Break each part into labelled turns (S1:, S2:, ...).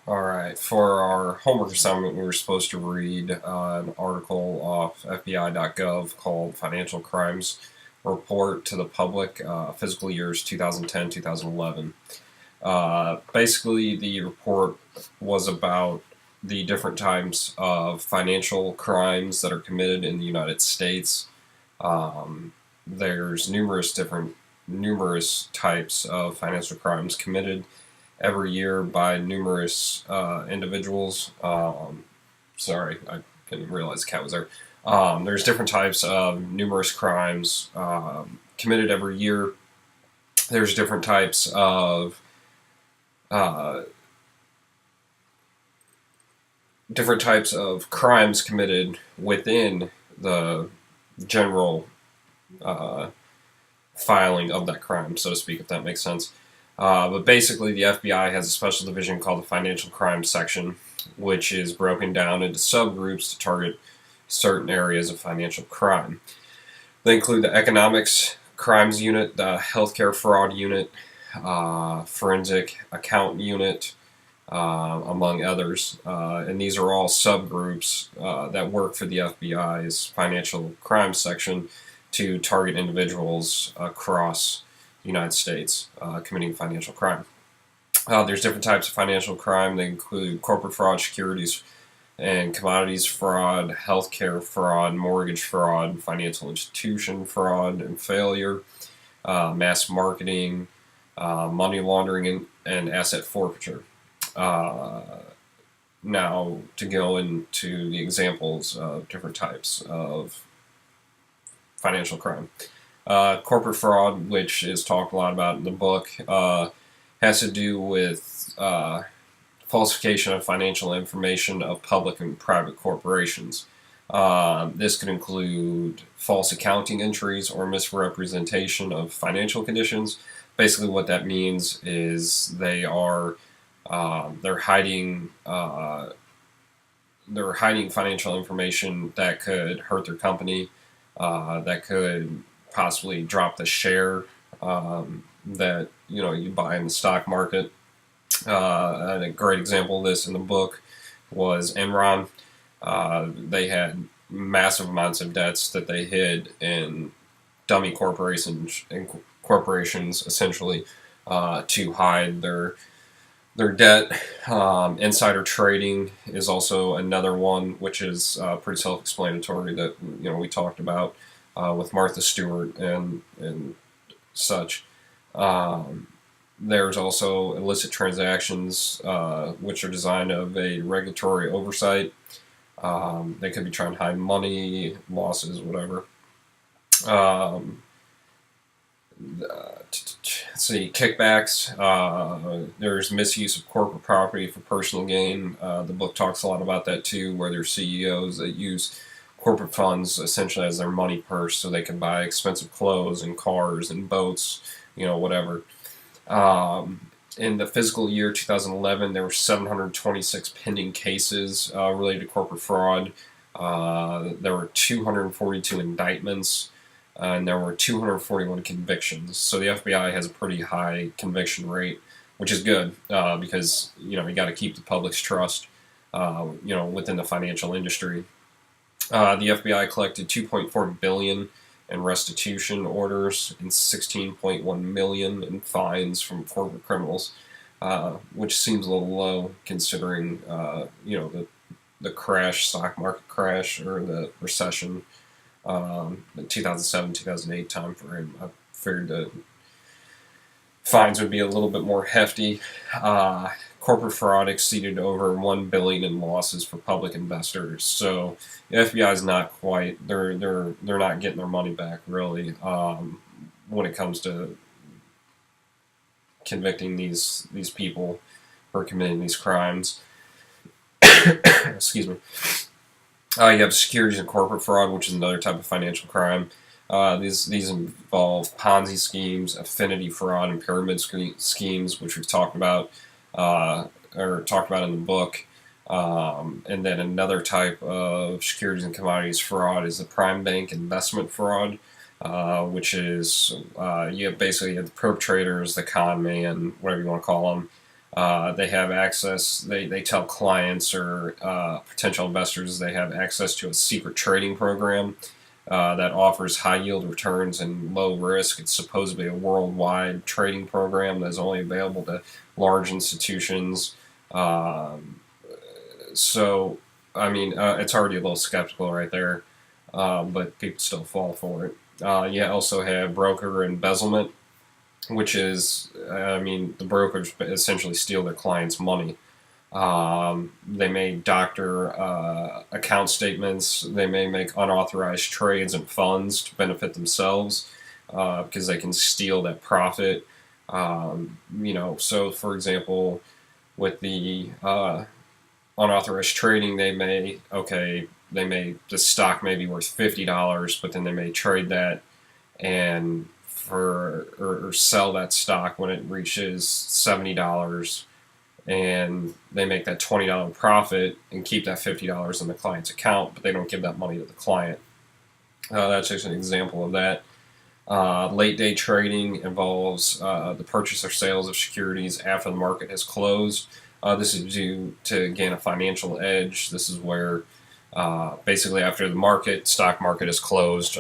S1: Alright, for our homework assignment, we were supposed to read an article off FBI.gov called Financial Crimes Report to the Public, Fiscal Years 2010-2011. Basically, the report was about the different types of financial crimes that are committed in the United States. There's numerous types of financial crimes committed every year by numerous individuals. Sorry, I didn't realize the cat was there. There's different types of numerous crimes committed every year. There's uh, different types of crimes committed within the general uh, filing of that crime, so to speak, if that makes sense. But basically, the FBI has a special division called the Financial Crimes Section, which is broken down into subgroups to target certain areas of financial crime. They include the Economics Crimes Unit, the Healthcare Fraud Unit, Forensic Account Unit, among others. And these are all subgroups that work for the FBI's Financial Crimes Section to target individuals across the United States committing financial crime. There's different types of financial crime. They include corporate fraud, securities and commodities fraud, healthcare fraud, mortgage fraud, financial institution fraud and failure, mass marketing, money laundering, and asset forfeiture. Uh, Now, to go into the examples of different types of financial crime. Corporate fraud, which is talked a lot about in the book, has to do with falsification of financial information of public and private corporations. This could include false accounting entries or misrepresentation of financial conditions. Basically, what that means is they're hiding financial information that could hurt their company, that could possibly drop the share that you buy in the stock market. And a great example of this in the book was Enron. They had massive amounts of debts that they hid in dummy corporations essentially to hide their debt. Insider trading is also another one, which is pretty self-explanatory that we talked about with Martha Stewart and such. There's also illicit transactions, which are designed of a regulatory oversight. They could be trying to hide money, losses, whatever. Um, let's see, kickbacks. There's misuse of corporate property for personal gain. The book talks a lot about that too, where there's CEOs that use corporate funds essentially as their money purse so they can buy expensive clothes and cars and boats, whatever. In the fiscal year 2011, there were 726 pending cases related to corporate fraud. There were 242 indictments, and there were 241 convictions. So the FBI has a pretty high conviction rate, which is good because you got to keep the public's trust, within the financial industry. The FBI collected 2.4 billion in restitution orders and 16.1 million in fines from corporate criminals, which seems a little low considering the stock market crash or the recession, the 2007-2008 time frame. I figured the fines would be a little bit more hefty. Corporate fraud exceeded over 1 billion in losses for public investors. So the FBI is not quite they're not getting their money back really when it comes to convicting these people for committing these crimes. Excuse me. You have securities and corporate fraud, which is another type of financial crime. These involve Ponzi schemes, affinity fraud, and pyramid schemes, which we've talked about or talked about in the book. And then another type of securities and commodities fraud is the prime bank investment fraud, which is you have basically the perpetrators, the con man, whatever you want to call them. They have access, they tell clients or potential investors they have access to a secret trading program that offers high yield returns and low risk. It's supposedly a worldwide trading program that's only available to large institutions. Um, so, I mean, it's already a little skeptical right there, but people still fall for it. You also have broker embezzlement, which is, I mean, the brokers essentially steal their clients' money. They may doctor account statements. They may make unauthorized trades and funds to benefit themselves because they can steal that profit. So for example, with the unauthorized trading, the stock may be worth $50, but then they may trade that and or sell that stock when it reaches $70, and they make that $20 profit and keep that $50 in the client's account, but they don't give that money to the client. That's just an example of that. Late day trading involves the purchase or sales of securities after the market has closed. This is due to gain a financial edge. This is where basically after the stock market is closed,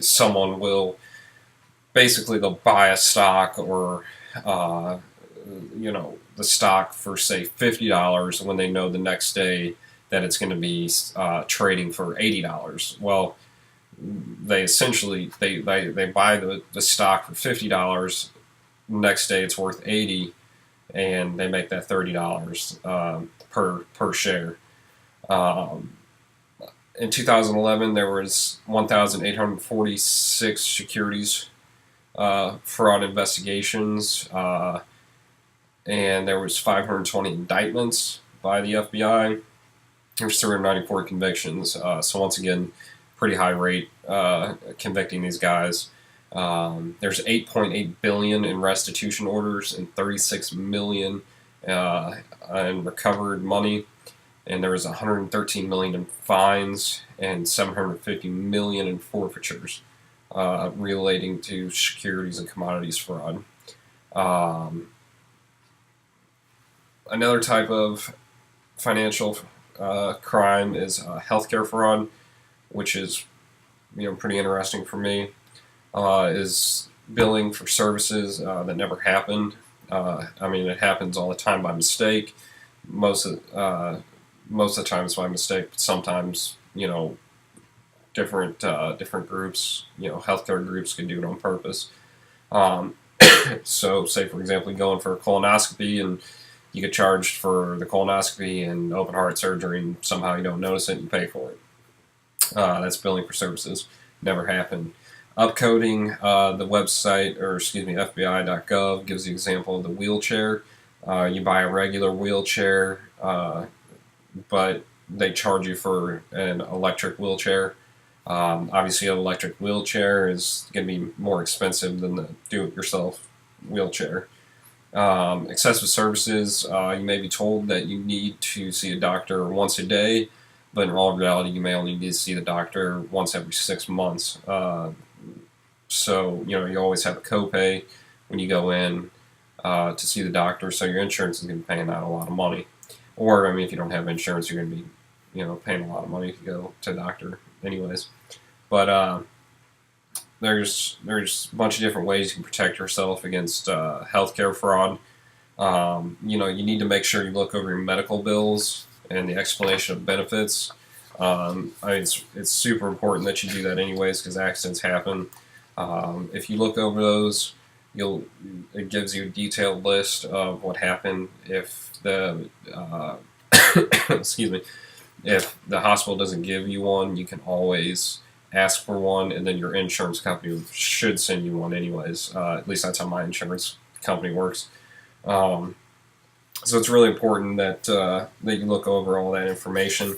S1: someone will basically they'll buy a stock or uh, the stock for say $50 when they know the next day that it's going to be trading for $80. Well, they essentially they buy the stock for $50. Next day it's worth 80, and they make that $30 per share. Um, in 2011, there was 1,846 securities fraud investigations, and there was 520 indictments by the FBI. There's 394 convictions. So once again, pretty high rate convicting these guys. There's 8.8 billion in restitution orders and 36 million in recovered money, and there was 113 million in fines and 750 million in forfeitures relating to securities and commodities fraud. Um, Another type of financial crime is healthcare fraud, which is pretty interesting for me. Is billing for services that never happened. I mean, it happens all the time by mistake. Most of most of the time it's by mistake, but sometimes different groups, healthcare groups could do it on purpose. Um, so, say for example, you go in for a colonoscopy and you get charged for the colonoscopy and open heart surgery, and somehow you don't notice it and you pay for it. That's billing for services. Never happened. Upcoding, the website, or excuse me, FBI.gov gives the example of the wheelchair. You buy a regular wheelchair, but they charge you for an electric wheelchair. Obviously, an electric wheelchair is going to be more expensive than the do-it-yourself wheelchair. Excessive services, you may be told that you need to see a doctor once a day, but in all reality, you may only need to see the doctor once every 6 months. So, you always have a copay when you go in to see the doctor, so your insurance is going to be paying out a lot of money. Or, I mean, if you don't have insurance, you're going to be, paying a lot of money to go to a doctor anyways. But there's a bunch of different ways you can protect yourself against healthcare fraud. You need to make sure you look over your medical bills and the explanation of benefits. It's super important that you do that anyways because accidents happen. If you look over those, it gives you a detailed list of what happened if the excuse me, if the hospital doesn't give you one. You can always ask for one, and then your insurance company should send you one anyways. At least that's how my insurance company works. So it's really important that you look over all that information.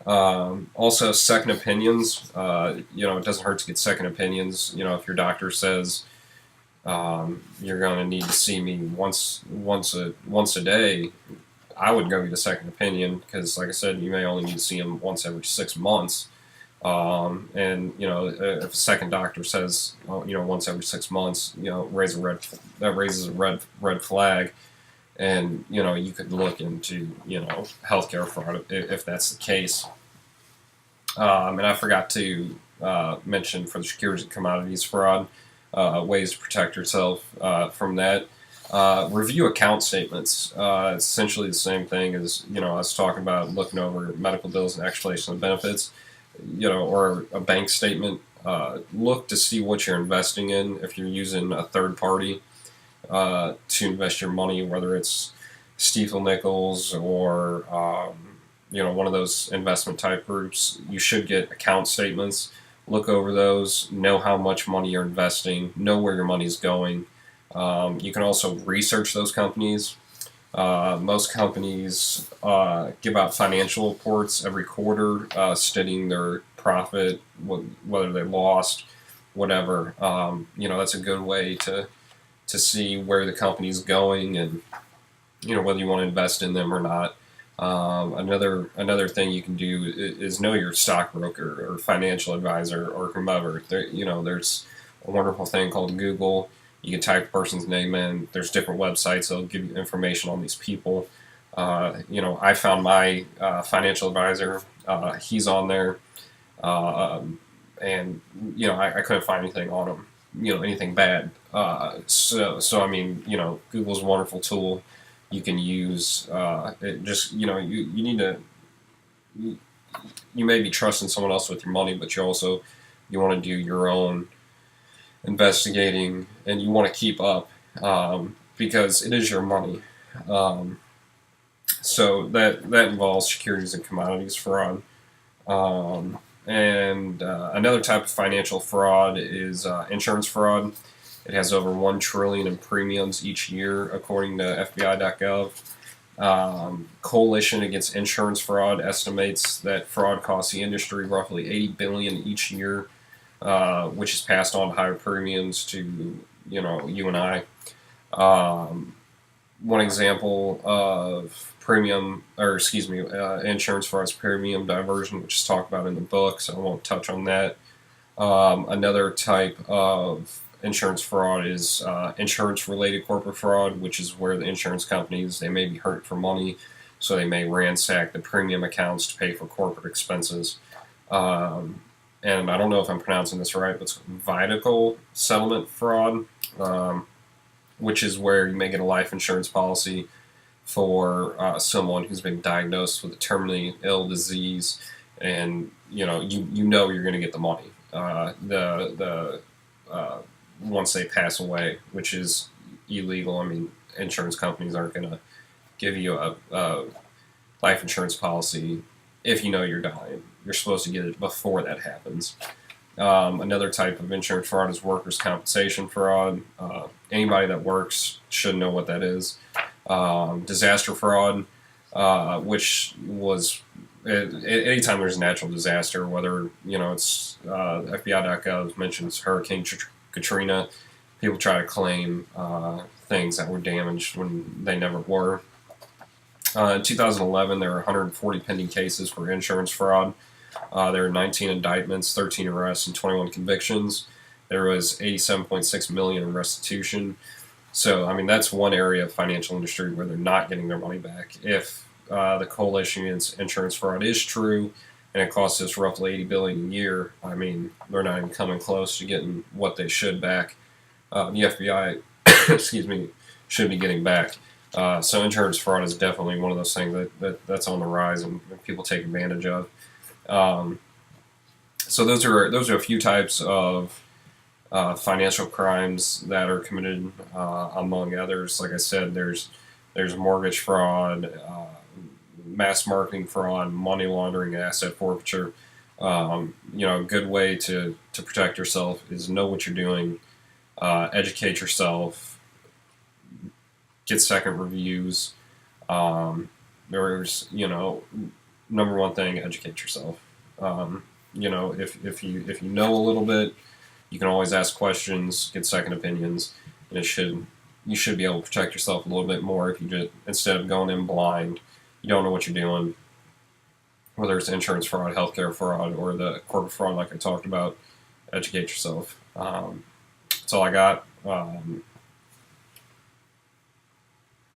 S1: Also, second opinions. It doesn't hurt to get second opinions. If your doctor says you're going to need to see me once a day, I would go get a second opinion because, like I said, you may only need to see him once every 6 months. And if a second doctor says, once every 6 months, that raises a red flag, and you could look into healthcare fraud if that's the case. And I forgot to mention for the securities and commodities fraud, ways to protect yourself from that. Review account statements. It's essentially the same thing as I was talking about, looking over medical bills and explanation of benefits, or a bank statement. Look to see what you're investing in. If you're using a third party to invest your money, whether it's Stifel Nichols or one of those investment type groups, you should get account statements. Look over those, know how much money you're investing, know where your money's going. You can also research those companies. Most companies give out financial reports every quarter, stating their profit, whether they lost, whatever. That's a good way to see where the company's going, and whether you want to invest in them or not. Another thing you can do is know your stockbroker or financial advisor or whomever. There's a wonderful thing called Google. You can type a person's name in. There's different websites that'll give you information on these people. I found my financial advisor. He's on there, and I couldn't find anything on him. Anything bad. So I mean, Google's a wonderful tool you can use. It just you need to. You may be trusting someone else with your money, but you want to do your own investigating, and you want to keep up, because it is your money. So that involves securities and commodities fraud. And another type of financial fraud is insurance fraud. It has over $1 trillion in premiums each year, according to FBI.gov. Coalition Against Insurance Fraud estimates that fraud costs the industry roughly $80 billion each year, which is passed on higher premiums to you and I. One example of insurance fraud is premium diversion, which is talked about in the book, so I won't touch on that. Another type of insurance fraud is insurance-related corporate fraud, which is where the insurance companies, they may be hurt for money, so they may ransack the premium accounts to pay for corporate expenses. And I don't know if I'm pronouncing this right, but it's medical settlement fraud, which is where you may get a life insurance policy for someone who's been diagnosed with a terminally ill disease, and you're going to get the money once they pass away, which is illegal. I mean, insurance companies aren't going to give you a life insurance policy if you're dying. You're supposed to get it before that happens. Another type of insurance fraud is workers' compensation fraud. Anybody that works should know what that is. Disaster fraud, which was anytime there's a natural disaster, whether it's FBI.gov mentions Hurricane Katrina, people try to claim things that were damaged when they never were. In 2011, there were 140 pending cases for insurance fraud. There were 19 indictments, 13 arrests, and 21 convictions. There was $87.6 million in restitution. So, I mean, that's one area of financial industry where they're not getting their money back. If the Coalition Against Insurance Fraud is true, and it costs us roughly $80 billion a year, I mean, they're not even coming close to getting what they should back. The FBI, should be getting back. So insurance fraud is definitely one of those things that's on the rise and people take advantage of. So those are a few types of financial crimes that are committed, among others. Like I said, there's mortgage fraud, mass marketing fraud, money laundering, asset forfeiture. A good way to protect yourself is know what you're doing, educate yourself, get second reviews. There's number one thing, educate yourself. If you know a little bit, you can always ask questions, get second opinions, and you should be able to protect yourself a little bit more if you just, instead of going in blind, you don't know what you're doing. whether it's insurance fraud, healthcare fraud, or the corporate fraud, like I talked about. Educate yourself. That's all I got.